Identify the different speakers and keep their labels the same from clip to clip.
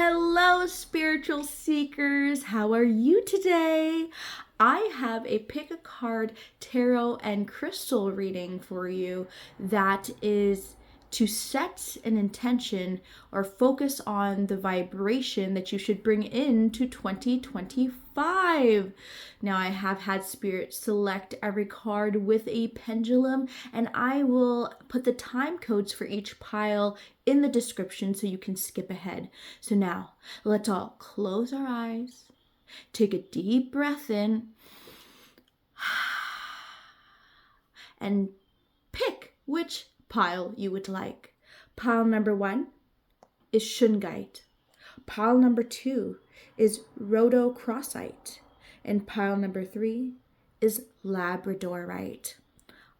Speaker 1: Hello, spiritual seekers. How are you today? I have a pick a card tarot and crystal reading for you that is to set an intention or focus on the vibration that you should bring into 2025. Now, I have had Spirit select every card with a pendulum, and I will put the time codes for each pile in the description so you can skip ahead. So now, let's all close our eyes, take a deep breath in, and pick which pile you would like. Pile number 1 is Shungite. Pile number 2 is Rhodochrosite. And pile number 3 is Labradorite.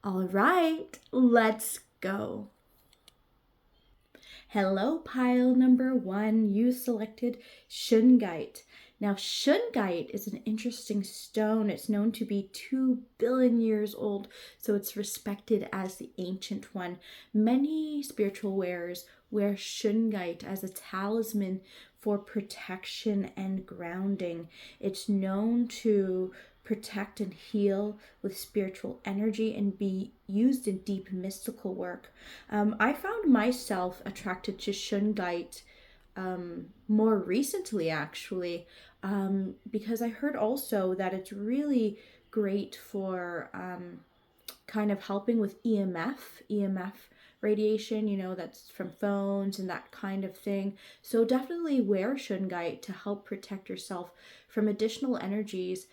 Speaker 1: All right, let's go. Hello, pile number 1. You selected Shungite. Now, Shungite is an interesting stone. It's known to be 2 billion years old, so it's respected as the ancient one. Many spiritual wearers wear Shungite as a talisman for protection and grounding. It's known to protect and heal with spiritual energy and be used in deep mystical work. I found myself attracted to Shungite more recently, actually, because I heard also that it's really great for kind of helping with EMF radiation, that's from phones and that kind of thing. So definitely wear Shungite to help protect yourself from additional energies,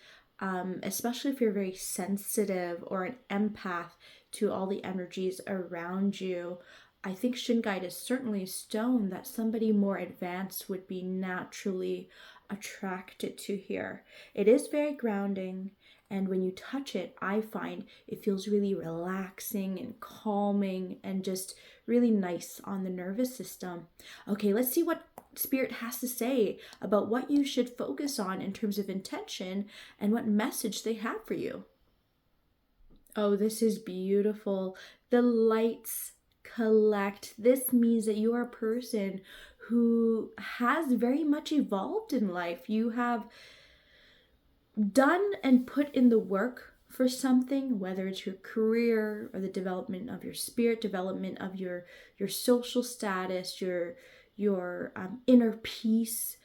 Speaker 1: especially if you're very sensitive or an empath to all the energies around you. I think Shungite is certainly a stone that somebody more advanced would be naturally attracted to here. It is very grounding, and when you touch it, I find it feels really relaxing and calming and just really nice on the nervous system. Okay, let's see what Spirit has to say about what you should focus on in terms of intention and what message they have for you. Oh, this is beautiful. The lights collect. This means that you are a person who has very much evolved in life. You have done and put in the work for something, whether it's your career or the development of your spirit, development of your social status, your inner peace.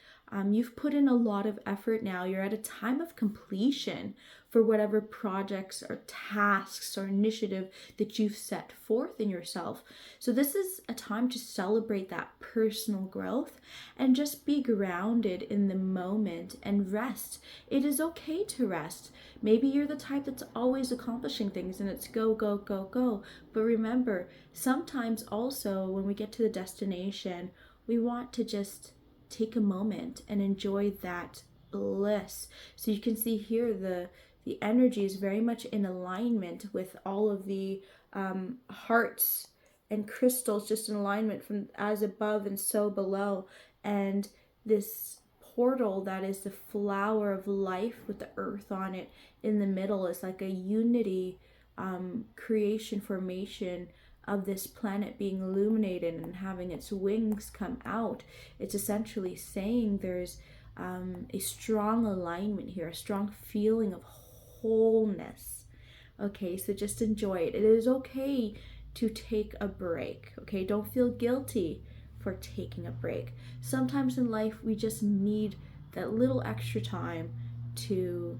Speaker 1: You've put in a lot of effort now. You're at a time of completion for whatever projects or tasks or initiative that you've set forth in yourself. So this is a time to celebrate that personal growth and just be grounded in the moment and rest. It is okay to rest. Maybe you're the type that's always accomplishing things and it's go, go, go, go. But remember, sometimes also when we get to the destination, we want to just take a moment and enjoy that bliss. So you can see here the energy is very much in alignment with all of the hearts and crystals, just in alignment from as above and so below. And this portal that is the flower of life with the earth on it in the middle is like a unity creation formation of this planet being illuminated and having its wings come out. It's essentially saying there's a strong alignment here, a strong feeling of wholeness. Okay, so just enjoy it. It is okay to take a break. Okay, don't feel guilty for taking a break. Sometimes in life we just need that little extra time to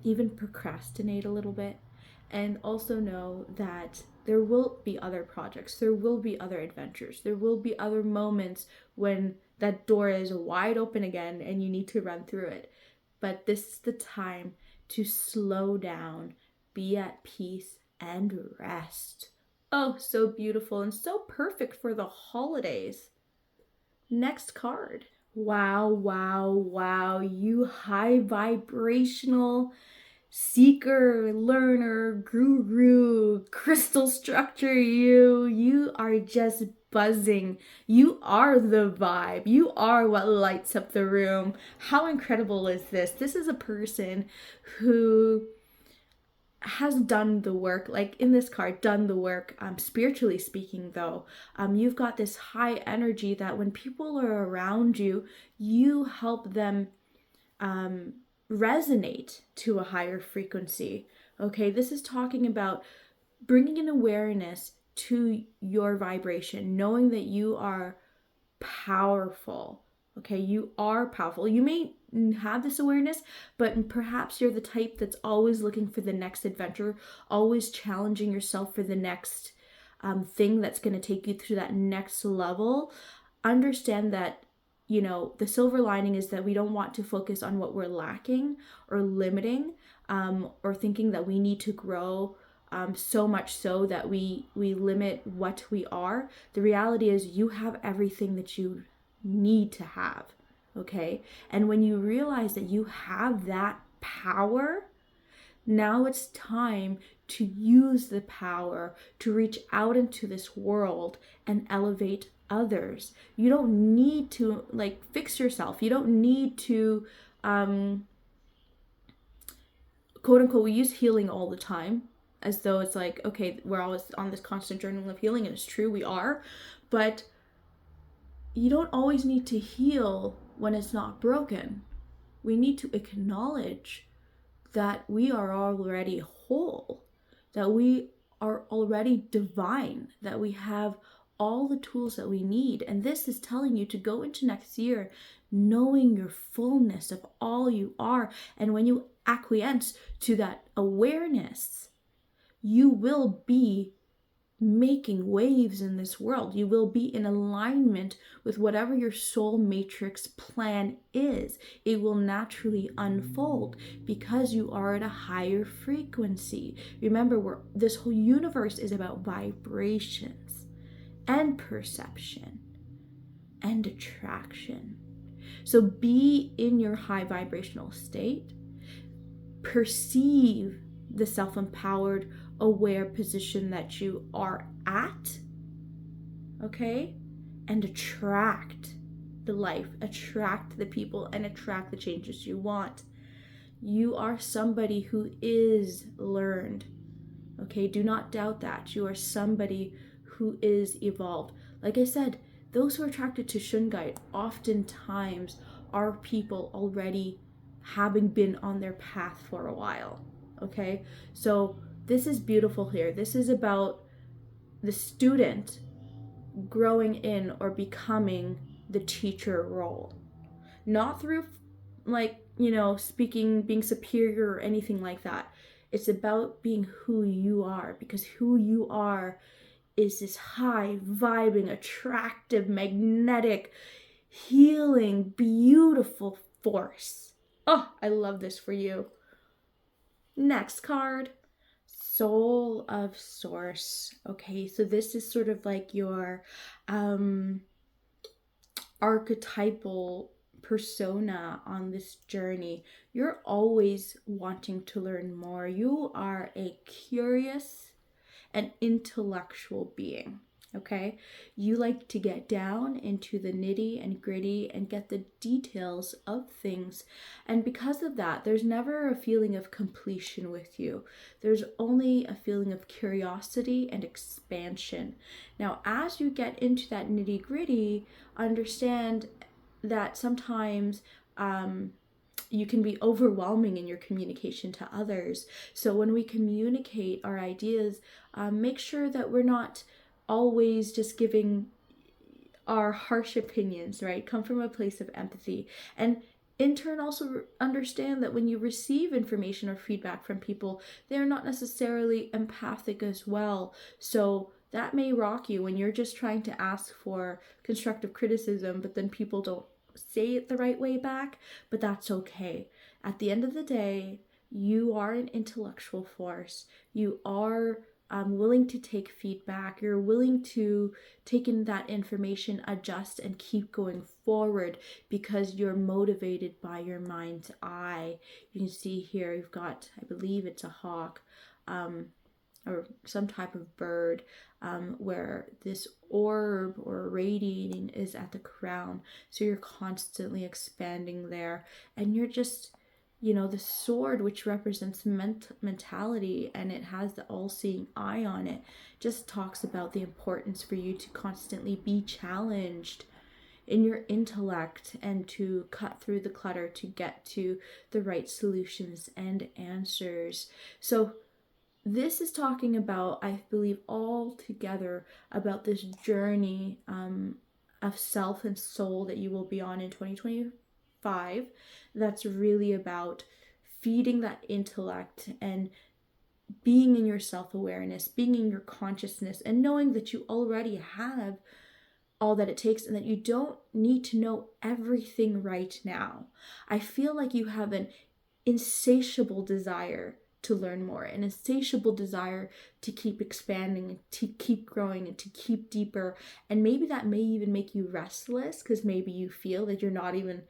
Speaker 1: even procrastinate a little bit, and also know that there will be other projects, there will be other adventures, there will be other moments when that door is wide open again and you need to run through it. But this is the time to slow down, be at peace, and rest. Oh, so beautiful and so perfect for the holidays. Next card. Wow, wow, wow. You high vibrational seeker, learner, guru, crystal structure, you are just buzzing. You are the vibe. You are what lights up the room. How incredible is this? This is a person who has done the work, like in this card, done the work. Spiritually speaking, though, you've got this high energy that when people are around you, you help them resonate to a higher frequency. Okay, this is talking about bringing an awareness to your vibration, knowing that you are powerful. Okay, you are powerful. You may have this awareness, but perhaps you're the type that's always looking for the next adventure, always challenging yourself for the next thing that's going to take you through that next level. Understand that, you know, the silver lining is that we don't want to focus on what we're lacking or limiting, or thinking that we need to grow so much so that we limit what we are. The reality is you have everything that you need to have, okay? And when you realize that you have that power, now it's time to use the power to reach out into this world and elevate others. You don't need to like fix yourself. You don't need to quote unquote, we use healing all the time as though it's like, okay, we're always on this constant journey of healing, and it's true, we are, but you don't always need to heal when it's not broken. We need to acknowledge that we are already whole, that we are already divine, that we have all the tools that we need. And this is telling you to go into next year knowing your fullness of all you are. And when you acquiesce to that awareness, you will be making waves in this world. You will be in alignment with whatever your soul matrix plan is. It will naturally unfold because you are at a higher frequency. Remember, this whole universe is about vibrations and perception and attraction. So be in your high vibrational state. Perceive the self-empowered, aware position that you are at, okay? And attract the life, attract the people, and attract the changes you want. You are somebody who is learned, okay? Do not doubt that. You are somebody who is evolved. Like I said, those who are attracted to Shungite oftentimes are people already having been on their path for a while, okay? So this is beautiful here. This is about the student growing in or becoming the teacher role. Not through like, you know, speaking, being superior or anything like that. It's about being who you are, because who you are is this high, vibing, attractive, magnetic, healing, beautiful force. Oh, I love this for you. Next card. Soul of Source. Okay, so this is sort of like your archetypal persona on this journey. You're always wanting to learn more. You are a curious and intellectual being. Okay, you like to get down into the nitty and gritty and get the details of things. And because of that, there's never a feeling of completion with you. There's only a feeling of curiosity and expansion. Now, as you get into that nitty gritty, understand that sometimes you can be overwhelming in your communication to others. So when we communicate our ideas, make sure that we're not always just giving our harsh opinions, right? Come from a place of empathy. And in turn, also understand that when you receive information or feedback from people, they're not necessarily empathic as well. So that may rock you when you're just trying to ask for constructive criticism, but then people don't say it the right way back, but that's okay. At the end of the day, you are an intellectual force. You are willing to take feedback. You're willing to take in that information, adjust, and keep going forward because you're motivated by your mind's eye. You can see here you've got, I believe it's a hawk, or some type of bird, where this orb or radiating is at the crown. So you're constantly expanding there, and the sword, which represents mentality, and it has the all-seeing eye on it, just talks about the importance for you to constantly be challenged in your intellect and to cut through the clutter to get to the right solutions and answers. So this is talking about, I believe, all together about this journey of self and soul that you will be on in 2025. That's really about feeding that intellect and being in your self-awareness, being in your consciousness, and knowing that you already have all that it takes and that you don't need to know everything right now. I feel like you have an insatiable desire to learn more, an insatiable desire to keep expanding, to keep growing, and to keep deeper. And maybe that may even make you restless because maybe you feel that you're not even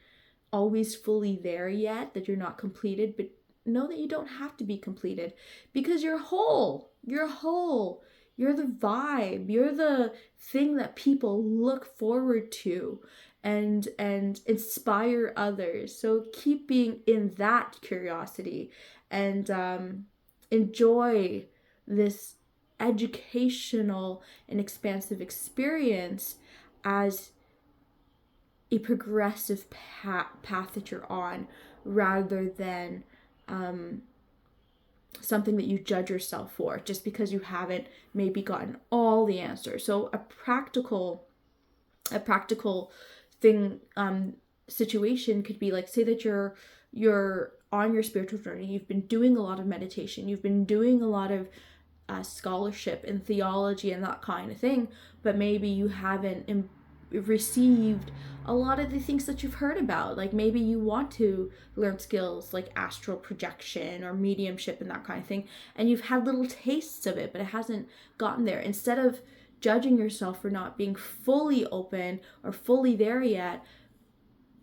Speaker 1: always fully there yet, that you're not completed. But know that you don't have to be completed because you're whole. You're whole. You're the vibe. You're the thing that people look forward to and inspire others. So keep being in that curiosity and enjoy this educational and expansive experience as a progressive path that you're on, rather than something that you judge yourself for just because you haven't maybe gotten all the answers. So a practical thing, situation could be like, say that you're on your spiritual journey, you've been doing a lot of meditation, you've been doing a lot of scholarship in theology and that kind of thing, but maybe you haven't received a lot of the things that you've heard about. Like maybe you want to learn skills like astral projection or mediumship and that kind of thing, and you've had little tastes of it, but it hasn't gotten there. Instead of judging yourself for not being fully open or fully there yet,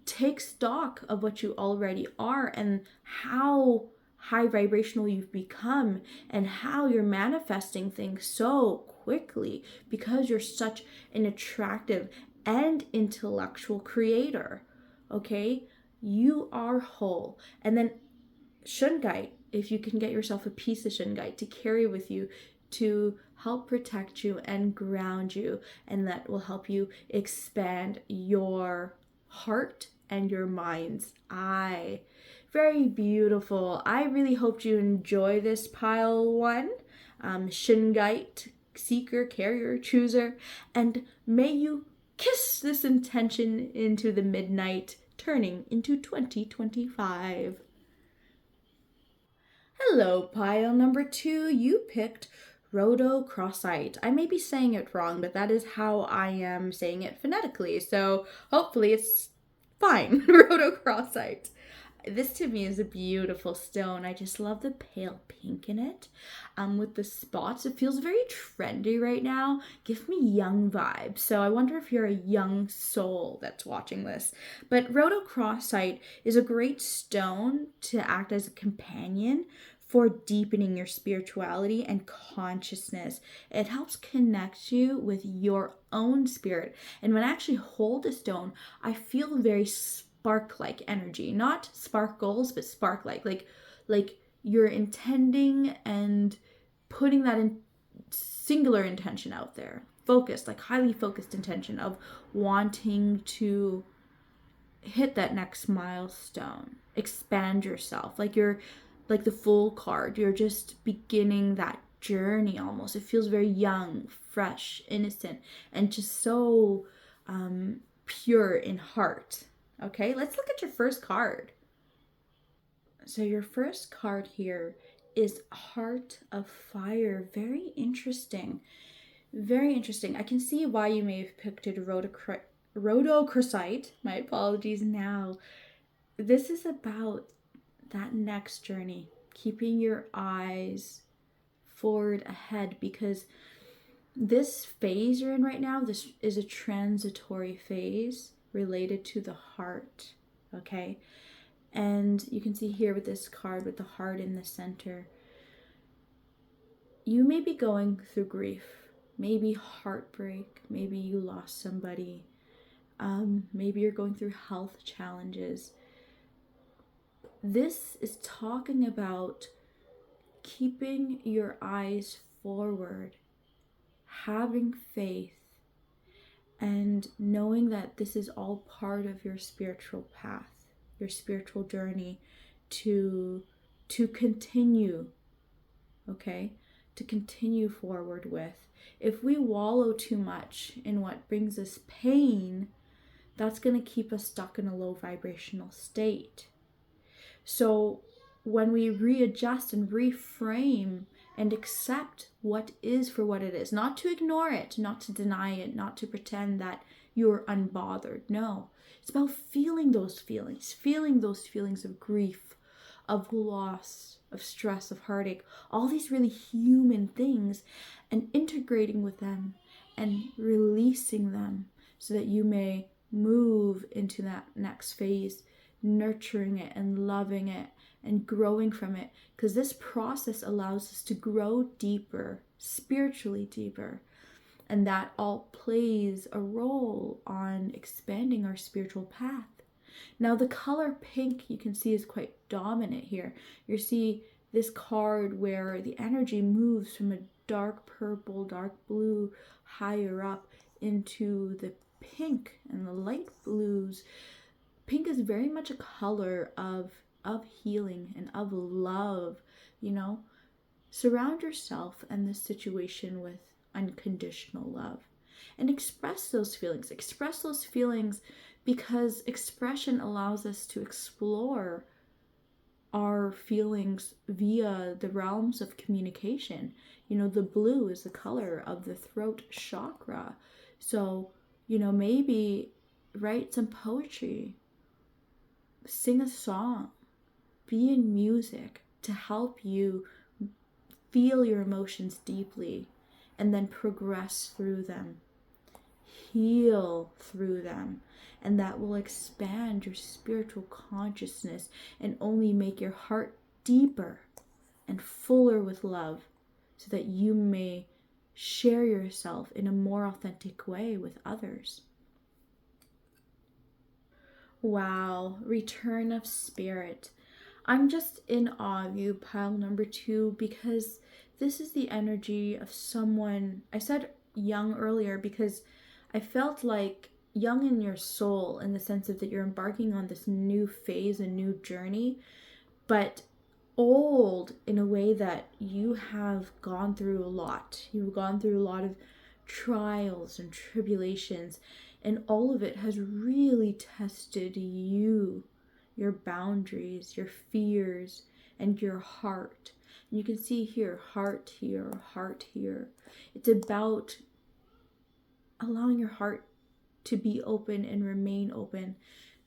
Speaker 1: take stock of what you already are and how high vibrational you've become and how you're manifesting things so quickly because you're such an attractive and intellectual creator. Okay? You are whole. And then shungite, if you can get yourself a piece of shungite to carry with you to help protect you and ground you, and that will help you expand your heart and your mind's eye. Very beautiful. I really hope you enjoy this pile one. Shungite, seeker, carrier, chooser, and may you kiss this intention into the midnight, turning into 2025. Hello, pile number 2. You picked rhodochrosite. I may be saying it wrong, but that is how I am saying it phonetically, so hopefully it's fine. Rhodochrosite. This to me is a beautiful stone. I just love the pale pink in it, with the spots. It feels very trendy right now. Give me young vibes. So I wonder if you're a young soul that's watching this. But rhodochrosite is a great stone to act as a companion for deepening your spirituality and consciousness. It helps connect you with your own spirit. And when I actually hold a stone, I feel very spark-like energy. Not sparkles, but spark-like. Like you're intending and putting that in singular intention out there. Focused, like highly focused intention of wanting to hit that next milestone. Expand yourself. Like you're like the full card. You're just beginning that journey almost. It feels very young, fresh, innocent, and just so pure in heart. Okay, let's look at your first card. So your first card here is Heart of Fire. Very interesting. Very interesting. I can see why you may have picked it rhodochrosite. My apologies now. This is about that next journey, keeping your eyes forward ahead, because this phase you're in right now, this is a transitory phase related to the heart, okay? And you can see here with this card with the heart in the center, you may be going through grief, maybe heartbreak, maybe you lost somebody, maybe you're going through health challenges. This is talking about keeping your eyes forward, having faith, and knowing that this is all part of your spiritual path, your spiritual journey to continue, okay? To continue forward with. If we wallow too much in what brings us pain, that's going to keep us stuck in a low vibrational state. So when we readjust and reframe and accept what is for what it is, not to ignore it, not to deny it, not to pretend that you're unbothered. No, it's about feeling those feelings of grief, of loss, of stress, of heartache, all these really human things, and integrating with them and releasing them so that you may move into that next phase, nurturing it and loving it and growing from it, because this process allows us to grow deeper, spiritually deeper, and that all plays a role on expanding our spiritual path. Now the color pink, you can see, is quite dominant here. You see this card where the energy moves from a dark purple, dark blue, higher up into the pink and the light blues. Pink is very much a color of healing and of love, you know. Surround yourself and this situation with unconditional love and express those feelings. Express those feelings because expression allows us to explore our feelings via the realms of communication. You know, the blue is the color of the throat chakra. So, you know, maybe write some poetry, sing a song, be in music to help you feel your emotions deeply and then progress through them, heal through them, and that will expand your spiritual consciousness and only make your heart deeper and fuller with love so that you may share yourself in a more authentic way with others. Wow, return of spirit. I'm just in awe of you, pile number 2, because this is the energy of someone. I said young earlier because I felt like young in your soul, in the sense of that you're embarking on this new phase, a new journey, but old in a way that you have gone through a lot. You've gone through a lot of trials and tribulations, and all of it has really tested you, your boundaries, your fears, and your heart. And you can see here, heart here, heart here. It's about allowing your heart to be open and remain open,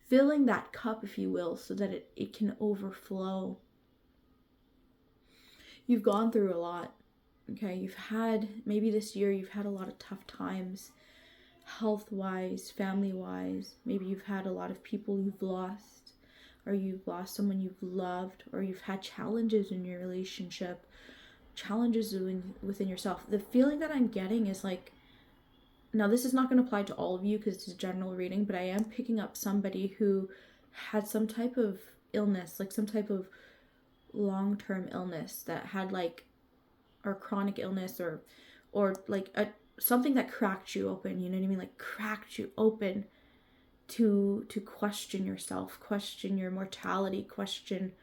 Speaker 1: filling that cup, if you will, so that it can overflow. You've gone through a lot, okay? You've had, maybe this year, you've had a lot of tough times, health-wise, family-wise. Maybe you've had a lot of people you've lost, or you've lost someone you've loved, or you've had challenges in your relationship, challenges within yourself. The feeling that I'm getting is like, now this is not going to apply to all of you because it's a general reading, but I am picking up somebody who had some type of illness, like some type of long-term illness that had like, or chronic illness, or like something that cracked you open, you know what I mean? Like cracked you open to question yourself, question your mortality, question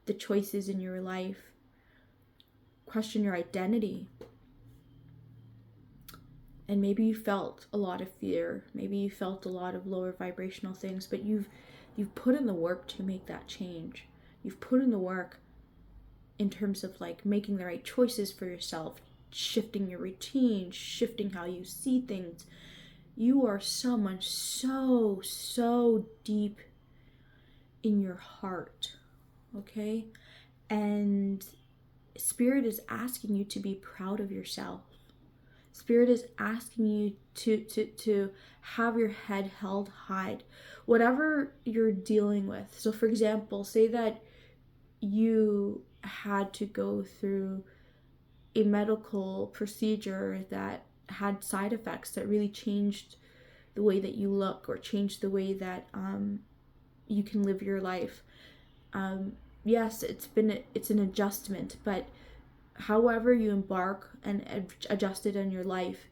Speaker 1: the choices in your life, question your identity. And maybe you felt a lot of fear, maybe you felt a lot of lower vibrational things, but you've put in the work to make that change. You've put in the work in terms of like making the right choices for yourself, shifting your routine, shifting how you see things. You are someone so deep in your heart, okay? And Spirit is asking you to be proud of yourself. Spirit is asking you to have your head held high, whatever you're dealing with. So for example, say that you had to go through a medical procedure that had side effects that really changed the way that you look or changed the way that you can live your life. Yes, it's an adjustment, but however you embark and adjust it in your life,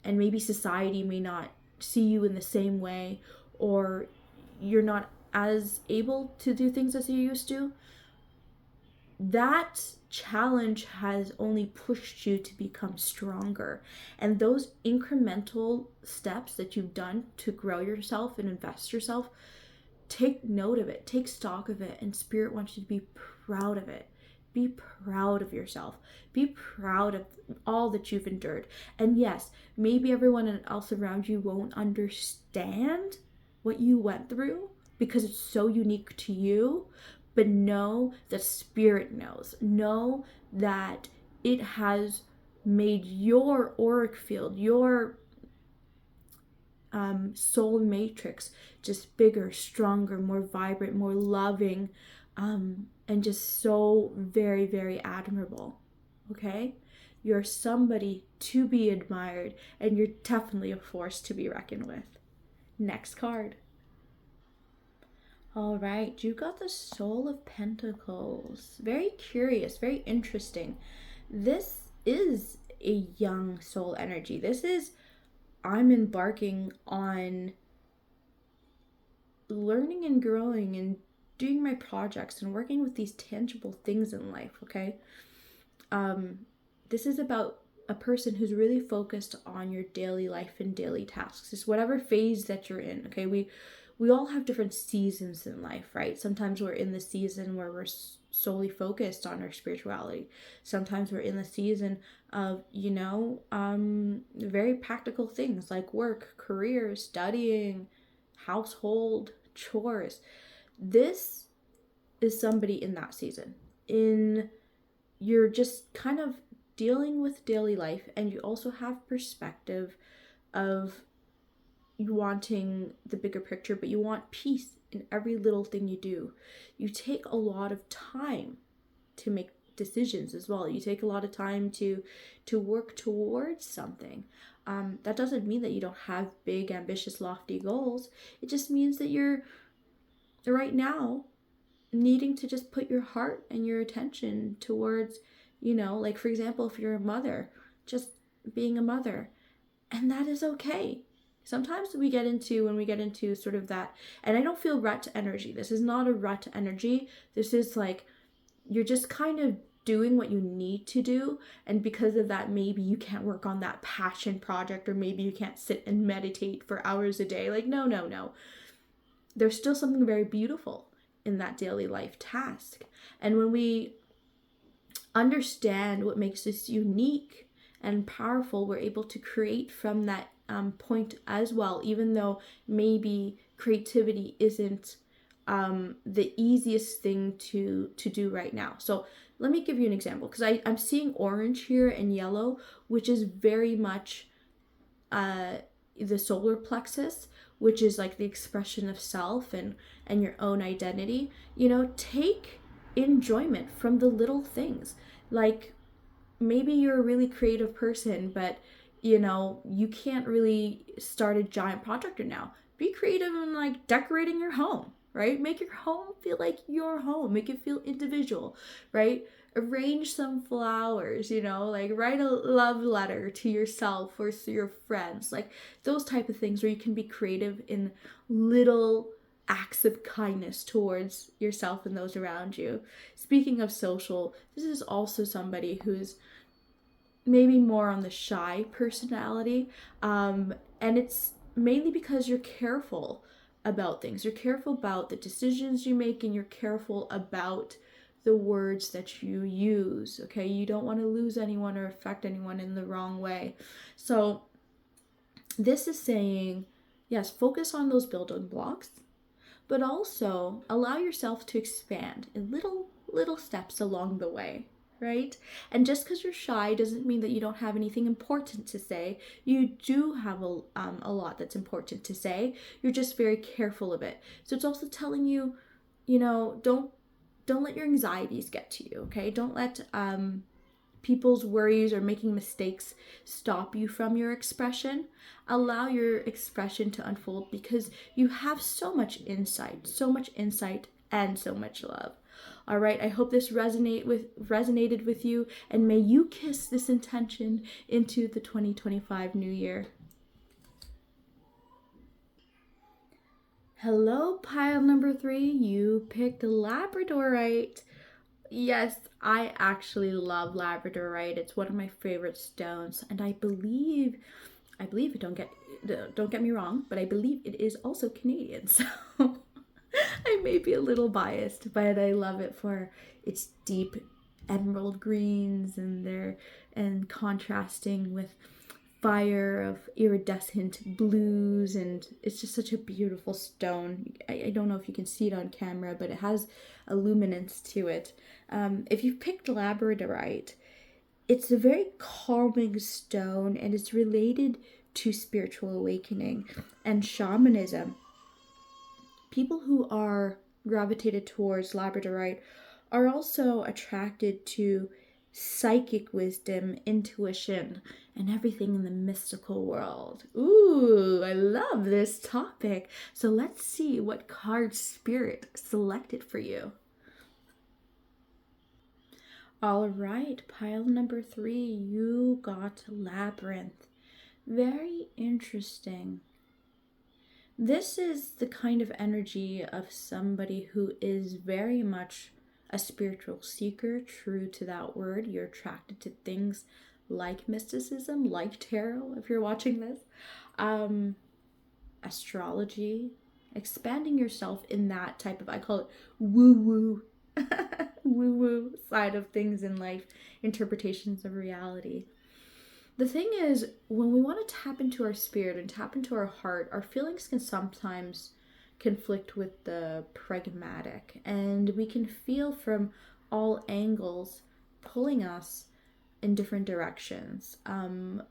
Speaker 1: and maybe society may not see you in the same way, or you're not as able to do things as you used to, that challenge has only pushed you to become stronger. And those incremental steps that you've done to grow yourself and invest yourself, take note of it, take stock of it, and Spirit wants you to be proud of it. Be proud of yourself. Be proud of all that you've endured. And yes, maybe everyone else around you won't understand what you went through because it's so unique to you, but know that Spirit knows. Know that it has made your auric field, your soul matrix just bigger, stronger, more vibrant, more loving, and just so very, very admirable. Okay? You're somebody to be admired, and you're definitely a force to be reckoned with. Next card. All right, you got the Soul of Pentacles. Very curious, very interesting. This is a young soul energy. This is, I'm embarking on learning and growing and doing my projects and working with these tangible things in life, okay? This is about a person who's really focused on your daily life and daily tasks. It's whatever phase that you're in, okay? We all have different seasons in life, right? Sometimes we're in the season where we're solely focused on our spirituality. Sometimes we're in the season of, very practical things like work, career, studying, household, chores. This is somebody in that season. You're just kind of dealing with daily life, and you also have perspective of you wanting the bigger picture, but you want peace in every little thing you do. You take a lot of time to make decisions as well. You take a lot of time to work towards something. That doesn't mean that you don't have big, ambitious, lofty goals. It just means that you're right now needing to just put your heart and your attention towards, like for example, if you're a mother, just being a mother. And that is okay. Sometimes when we get into sort of that, and I don't feel rut energy. This is not a rut energy. This is like, you're just kind of doing what you need to do. And because of that, maybe you can't work on that passion project, or maybe you can't sit and meditate for hours a day. Like, no. There's still something very beautiful in that daily life task. And when we understand what makes us unique and powerful, we're able to create from that point as well, even though maybe creativity isn't the easiest thing to do right now. So let me give you an example, because I'm seeing orange here and yellow, which is very much the solar plexus, which is like the expression of self and your own identity. Take enjoyment from the little things. Like, maybe you're a really creative person, but you can't really start a giant project right now. Be creative in like decorating your home, right? Make your home feel like your home. Make it feel individual, right? Arrange some flowers, like write a love letter to yourself or to your friends, like those type of things where you can be creative in little acts of kindness towards yourself and those around you. Speaking of social, this is also somebody who's maybe more on the shy personality, and it's mainly because you're careful about things. You're careful about the decisions you make, and you're careful about the words that you use, okay? You don't want to lose anyone or affect anyone in the wrong way. So this is saying, yes, focus on those building blocks, but also allow yourself to expand in little steps along the way, right? And just because you're shy doesn't mean that you don't have anything important to say. You do have a lot that's important to say. You're just very careful of it. So it's also telling you, don't let your anxieties get to you, okay? Don't let people's worries or making mistakes stop you from your expression. Allow your expression to unfold, because you have so much insight and so much love. All right, I hope this resonated with you, and may you kiss this intention into the 2025 new year. Hello, pile number 3. You picked Labradorite. Yes, I actually love Labradorite. It's one of my favorite stones, and I believe it. Don't get me wrong, but I believe it is also Canadian. So I may be a little biased, but I love it for its deep emerald greens and contrasting with fire of iridescent blues, and it's just such a beautiful stone. I don't know if you can see it on camera, but it has a luminance to it. If you've picked Labradorite, it's a very calming stone, and it's related to spiritual awakening and shamanism. People who are gravitated towards Labradorite are also attracted to psychic wisdom, intuition, and everything in the mystical world. Ooh, I love this topic. So let's see what card Spirit selected for you. All right, pile number 3, you got Labyrinth. Very interesting. This is the kind of energy of somebody who is very much a spiritual seeker, true to that word. You're attracted to things like mysticism, like tarot, if you're watching this, astrology, expanding yourself in that type of, I call it woo-woo, woo-woo side of things in life, interpretations of reality. The thing is, when we want to tap into our spirit and tap into our heart, our feelings can sometimes conflict with the pragmatic, and we can feel from all angles pulling us in different directions.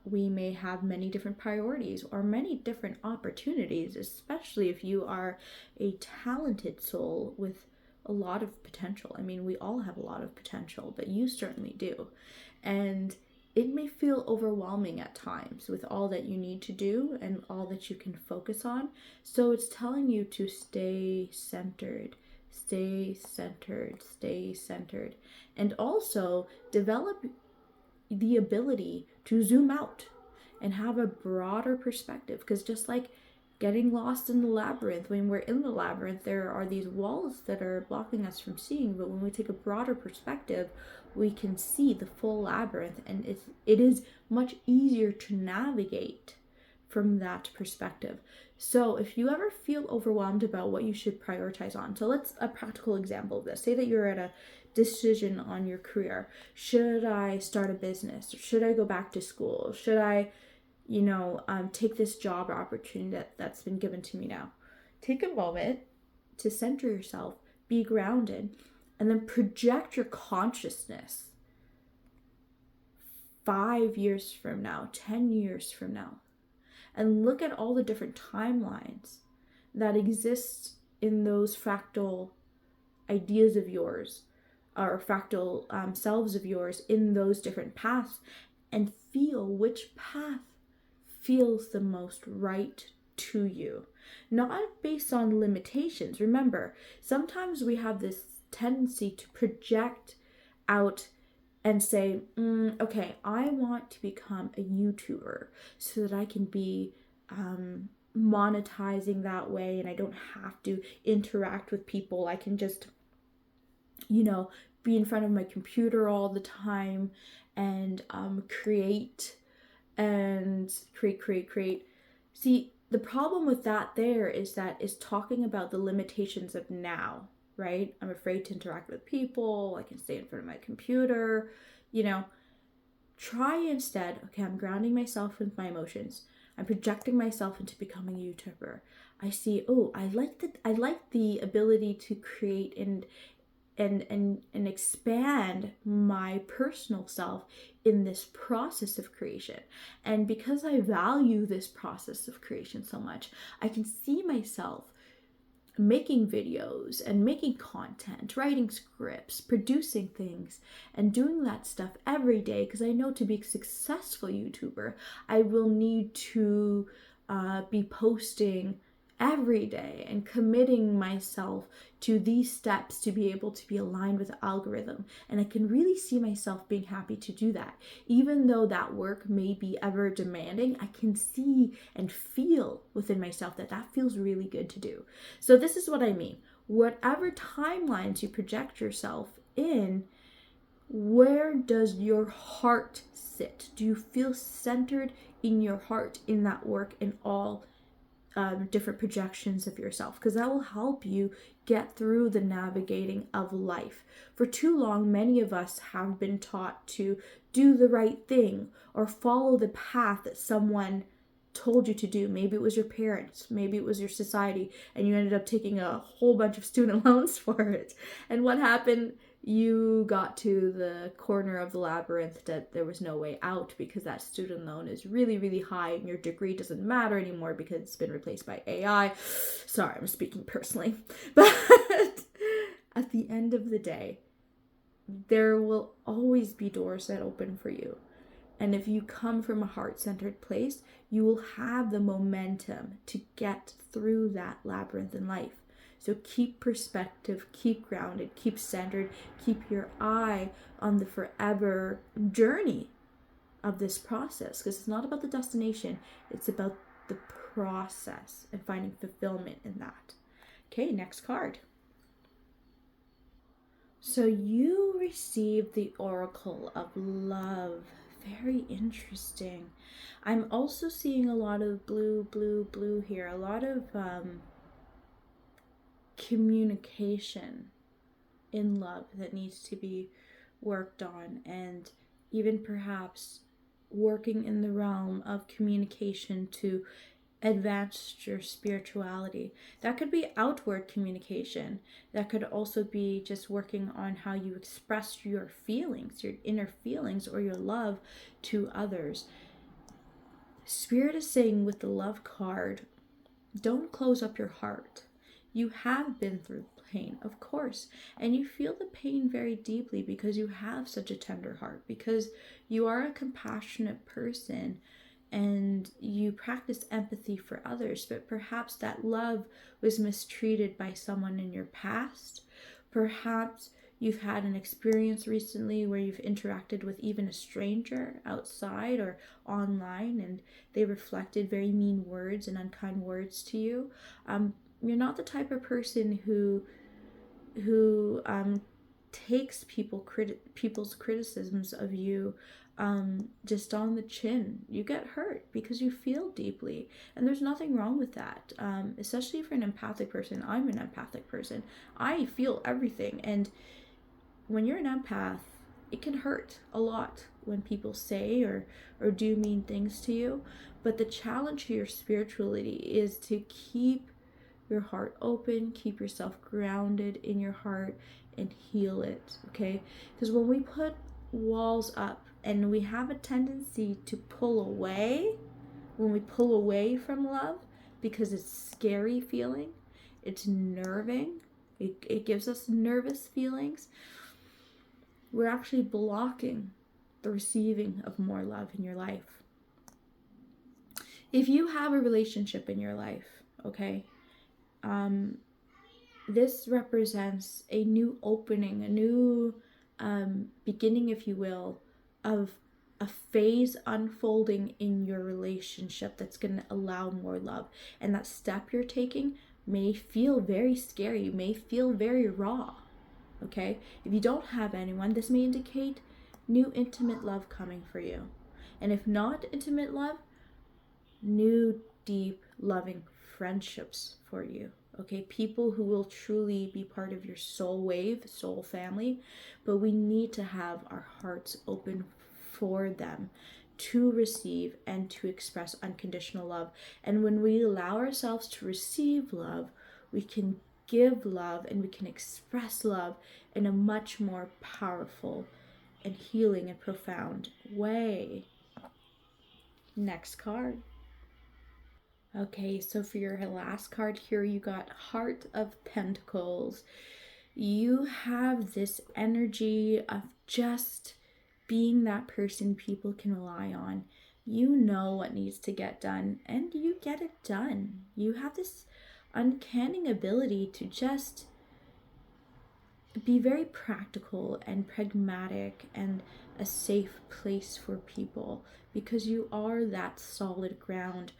Speaker 1: We may have many different priorities or many different opportunities, especially if you are a talented soul with a lot of potential. I mean, we all have a lot of potential, but you certainly do. And it may feel overwhelming at times with all that you need to do and all that you can focus on. So it's telling you to stay centered, stay centered, stay centered. And also develop the ability to zoom out and have a broader perspective. Because just like getting lost in the labyrinth, when we're in the labyrinth, there are these walls that are blocking us from seeing. But when we take a broader perspective, we can see the full labyrinth, and it is much easier to navigate from that perspective. So if you ever feel overwhelmed about what you should prioritize on, so let's a practical example of this. Say that you're at a decision on your career. Should I start a business? Should I go back to school? Should I, take this job opportunity that's been given to me now? Take a moment to center yourself, be grounded, and then project your consciousness 5 years from now, 10 years from now, and look at all the different timelines that exist in those fractal ideas of yours, or fractal selves of yours in those different paths, and feel which path feels the most right to you. Not based on limitations. Remember, sometimes we have this tendency to project out and say, okay, I want to become a YouTuber so that I can be monetizing that way, and I don't have to interact with people. I can just, be in front of my computer all the time and create. See, the problem with that is talking about the limitations of now, right? I'm afraid to interact with people. I can stay in front of my computer, Try instead, okay, I'm grounding myself with my emotions. I'm projecting myself into becoming a YouTuber. I see, I like the ability to create and expand my personal self in this process of creation. And because I value this process of creation so much, I can see myself making videos and making content, writing scripts, producing things, and doing that stuff every day, because I know to be a successful YouTuber, I will need to be posting every day and committing myself to these steps to be able to be aligned with the algorithm. And I can really see myself being happy to do that. Even though that work may be ever demanding, I can see and feel within myself that that feels really good to do. So this is what I mean. Whatever timelines you project yourself in, where does your heart sit? Do you feel centered in your heart in that work in all different projections of yourself? Because that will help you get through the navigating of life. For too long, many of us have been taught to do the right thing or follow the path that someone told you to do. Maybe it was your parents, maybe it was your society, and you ended up taking a whole bunch of student loans for it. And what happened? You got to the corner of the labyrinth that there was no way out because that student loan is really, really high and your degree doesn't matter anymore because it's been replaced by AI. Sorry, I'm speaking personally. But at the end of the day, there will always be doors that open for you. And if you come from a heart-centered place, you will have the momentum to get through that labyrinth in life. So keep perspective, keep grounded, keep centered, keep your eye on the forever journey of this process. Because it's not about the destination, it's about the process and finding fulfillment in that. Okay, next card. So you received the Oracle of Love. Very interesting. I'm also seeing a lot of blue here. A lot of communication in love that needs to be worked on, and even perhaps working in the realm of communication to advance your spirituality. That could be outward communication. That could also be just working on how you express your feelings, your inner feelings, or your love to others. Spirit is saying with the love card, don't close up your heart. You have been through pain, of course, and you feel the pain very deeply because you have such a tender heart, because you are a compassionate person and you practice empathy for others, but perhaps that love was mistreated by someone in your past. Perhaps you've had an experience recently where you've interacted with even a stranger outside or online and they reflected very mean words and unkind words to you. You're not the type of person who takes people's criticisms of you just on the chin. You get hurt because you feel deeply, and there's nothing wrong with that. Especially for an empathic person. I'm an empathic person. I feel everything, and when you're an empath, it can hurt a lot when people say or do mean things to you. But the challenge to your spirituality is to keep your heart open, keep yourself grounded in your heart, and heal it, okay? Because when we put walls up and we have a tendency to pull away, when we pull away from love because it's scary feeling, it's nerving, it gives us nervous feelings, we're actually blocking the receiving of more love in your life. If you have a relationship in your life, okay, this represents a new opening, a new beginning, if you will, of a phase unfolding in your relationship that's going to allow more love. And that step you're taking may feel very scary, may feel very raw, okay? If you don't have anyone, this may indicate new intimate love coming for you. And if not intimate love, new deep loving friendships for you, okay? People who will truly be part of your soul wave, soul family. But we need to have our hearts open for them to receive and to express unconditional love. And when we allow ourselves to receive love, we can give love and we can express love in a much more powerful and healing and profound way. Next card. Okay, so for your last card here, you got Heart of Pentacles. You have this energy of just being that person people can rely on. You know what needs to get done, and you get it done. You have this uncanny ability to just be very practical and pragmatic and a safe place for people, because you are that solid ground.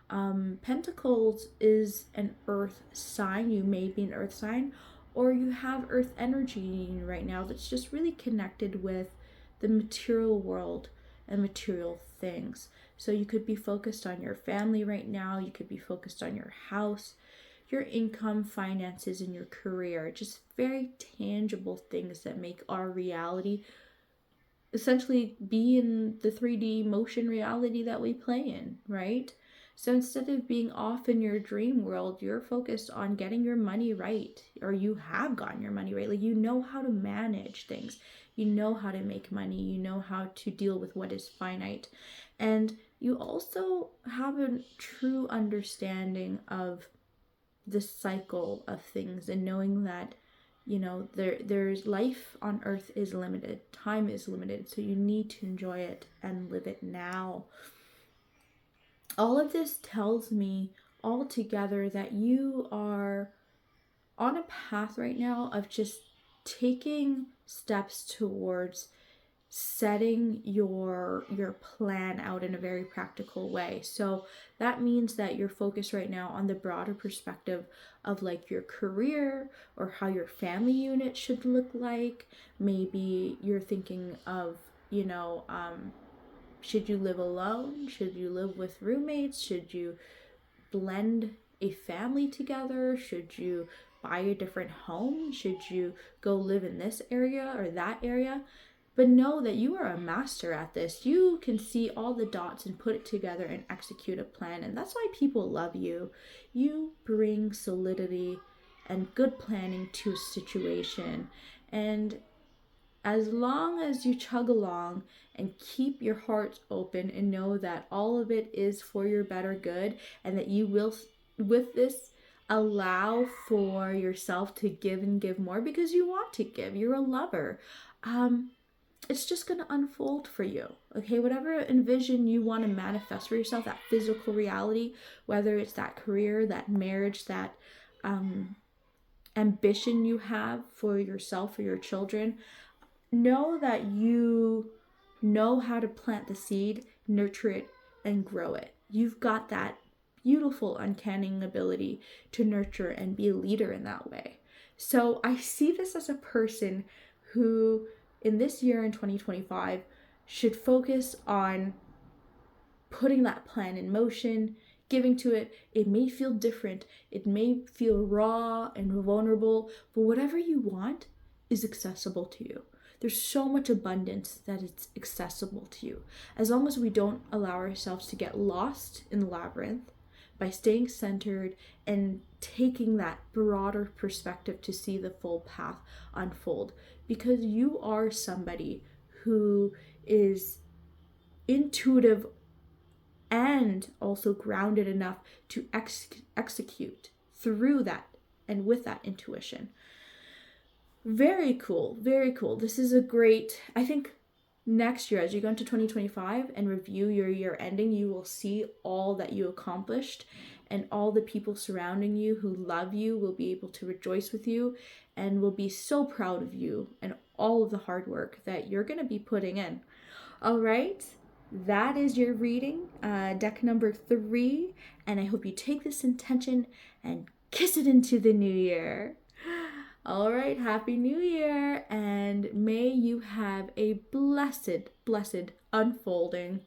Speaker 1: Pentacles is an earth sign. You may be an earth sign, or you have earth energy right now that's just really connected with the material world and material things. So you could be focused on your family right now, you could be focused on your house, your income, finances, and your career. Just very tangible things that make our reality essentially be in the 3D motion reality that we play in, right? So instead of being off in your dream world, you're focused on getting your money right, or you have gotten your money right. Like, you know how to manage things, you know how to make money, you know how to deal with what is finite. And you also have a true understanding of the cycle of things, and knowing that, you know, there's life on earth is limited, time is limited, so you need to enjoy it and live it now. All of this tells me all together that you are on a path right now of just taking steps towards setting your plan out in a very practical way. So that means that you're focused right now on the broader perspective of like your career, or how your family unit should look like. Maybe you're thinking of, you know, should you live alone, should you live with roommates, should you blend a family together, should you buy a different home, should you go live in this area or that area. But know that you are a master at this. You can see all the dots and put it together and execute a plan. And that's why people love you. You bring solidity and good planning to a situation. And as long as you chug along and keep your heart open and know that all of it is for your better good, and that you will, with this, allow for yourself to give and give more because you want to give. You're a lover. It's just going to unfold for you. Okay, whatever envision you want to manifest for yourself, that physical reality, whether it's that career, that marriage, that ambition you have for yourself or your children, know that you know how to plant the seed, nurture it, and grow it. You've got that beautiful, uncanny ability to nurture and be a leader in that way. So I see this as a person who, in this year in 2025, should focus on putting that plan in motion, giving to it. It may feel different, it may feel raw and vulnerable, but whatever you want is accessible to you. There's so much abundance that it's accessible to you. As long as we don't allow ourselves to get lost in the labyrinth, by staying centered and taking that broader perspective to see the full path unfold. Because you are somebody who is intuitive and also grounded enough to execute through that and with that intuition. Very cool, very cool. This is a great, I think next year, as you go into 2025 and review your year ending, you will see all that you accomplished, and all the people surrounding you who love you will be able to rejoice with you and will be so proud of you and all of the hard work that you're going to be putting in. All right, that is your reading, deck number 3, and I hope you take this intention and kiss it into the new year. All right, Happy New Year, and may you have a blessed, blessed unfolding.